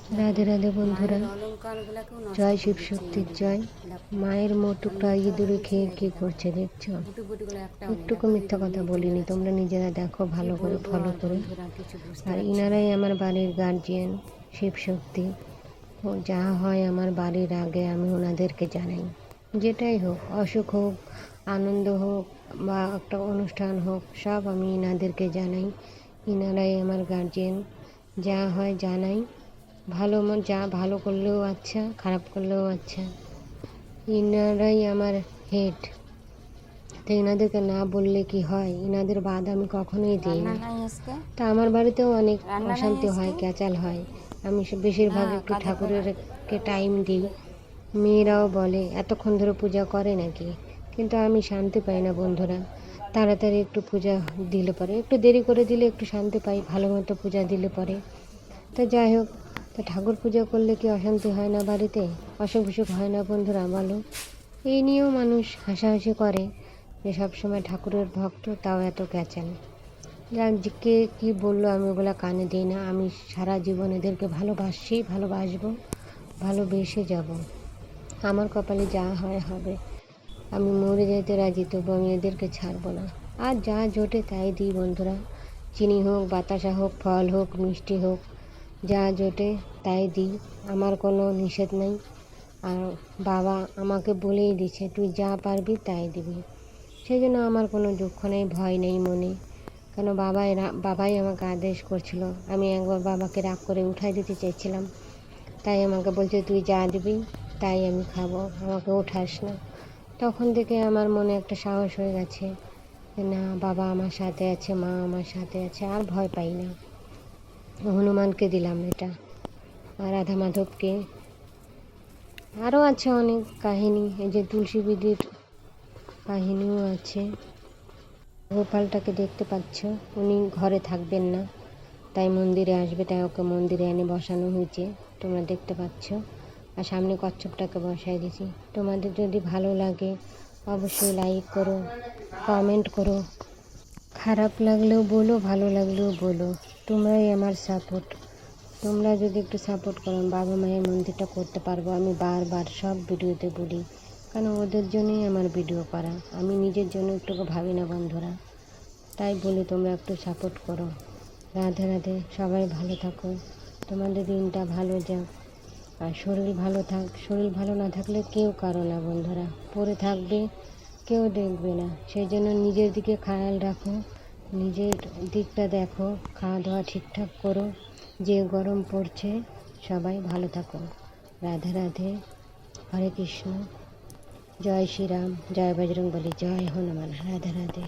রাধে রাধে বন্ধুরা, জয় শিব শক্তির জয়। মায়ের মুটুকটা ইঁদুরে খেয়ে কি করছে দেখছো? একটুকু মিথ্যা কথা বলিনি, তোমরা নিজেরা দেখো ভালো করে ফলো করে। আর ইনারাই আমার বাড়ির গার্জিয়ান, শিব শক্তি। ও যা হয় আমার বাড়ির আগে আমি ওনাদেরকে জানাই। যেটাই হোক, অসুখ হোক, আনন্দ হোক বা একটা অনুষ্ঠান হোক, সব আমি ইনাদেরকে জানাই। ইনারাই আমার গার্জিয়ান, যা হয় জানাই। ভালো যা ভালো করলেও আচ্ছা, খারাপ করলেও আচ্ছা, ইনারাই আমার হেড। তো এনাদেরকে না বললে কি হয়? এনাদের বাদ আমি কখনোই দিই না। তা আমার বাড়িতেও অনেক অশান্তি হয়, ক্যাচাল হয়। আমি বেশিরভাগ একটু ঠাকুরেরকে টাইম দিই। মেয়েরাও বলে এতক্ষণ ধরে পূজা করে নাকি, কিন্তু আমি শান্তি পাই না বন্ধুরা। তাড়াতাড়ি একটু পূজা দিলে পরে, একটু দেরি করে দিলে একটু শান্তি পাই, ভালো মতো পূজা দিলে পরে। তো যাই হোক, তো ঠাকুর পূজা করলে কি অশান্তি হয় না বাড়িতে? অসুখ বিসুখ হয় না বন্ধুরা বলো? এই নিয়েও মানুষ হাসাহাসি করে যে সবসময় ঠাকুরের ভক্ত, তাও এত ক্যাচাল। যার কে কী বললো আমি ওগুলো কানে দিই না। আমি সারা জীবন এদেরকে ভালোবাসি, ভালোবাসবো, ভালোবেসে যাব। আমার কপালে যা হয় হবে। আমি মরে যেতে রাজি, তবু আমি এদেরকে ছাড়বো না। আর যা জোটে তাই দিই বন্ধুরা। চিনি হোক, বাতাসা হোক, ফল হোক, মিষ্টি হোক, যা জোটে তাই দিই। আমার কোনো নিষেধ নেই। আর বাবা আমাকে বলেই দিচ্ছে তুই যা পারবি তাই দিবি। সেই জন্য আমার কোনো দুঃখ নেই, ভয় নেই মনে। কেন বাবাই আমাকে আদেশ করছিল। আমি একবার বাবাকে রাগ করে উঠাই দিতে চেয়েছিলাম, তাই আমাকে বলছে তুই যা দিবি তাই আমি খাবো, আমাকে ওঠাস না। তখন থেকে আমার মনে একটা সাহস হয়ে গেছে যে না, বাবা আমার সাথে আছে, মা আমার সাথে আছে, আর ভয় পাই না। হনুমানকে দিলাম এটা, আর রাধা মাধবকে। আরও আছে অনেক কাহিনী, এই যে তুলসী বিধির কাহিনীও আছে। গোপালটাকে দেখতে পাচ্ছ, উনি ঘরে থাকবেন না, তাই মন্দিরে আসবে, তাই ওকে মন্দিরে এনে বসানো হয়েছে, তোমরা দেখতে পাচ্ছ। আর সামনে কচ্ছপটাকে বসাই দিয়েছি। তোমাদের যদি ভালো লাগে অবশ্যই লাইক করো, কমেন্ট করো। খারাপ লাগলেও বলো, ভালো লাগলেও বলো। তোমরাই আমার সাপোর্ট। তোমরা যদি একটু সাপোর্ট করো, বাবা মায়ের মন্দিরটা করতে পারবো। আমি বারবার সব ভিডিওতে বলি, কারণ ওদের জন্যই আমার ভিডিও করা। আমি নিজের জন্য একটুকু ভাবি না বন্ধুরা, তাই বলি তোমরা একটু সাপোর্ট করো। রাধে রাধে, সবাই ভালো থাকো, তোমাদের দিনটা ভালো যাক। আর শরীর ভালো থাক। শরীর ভালো না থাকলে কেউ কারো না বন্ধুরা, পড়ে থাকবে, কেউ দেখবে না। সেই জন্য নিজের দিকে খেয়াল রাখো, নিজের দিকটা দেখো, খাওয়া দাওয়া ঠিকঠাক করো। যে গরম পড়ছে, সবাই ভালো থাকো। রাধে রাধে, হরে কৃষ্ণ, জয় শ্রীরাম, জয় বজরংবলী, জয় হনুমান। রাধে রাধে।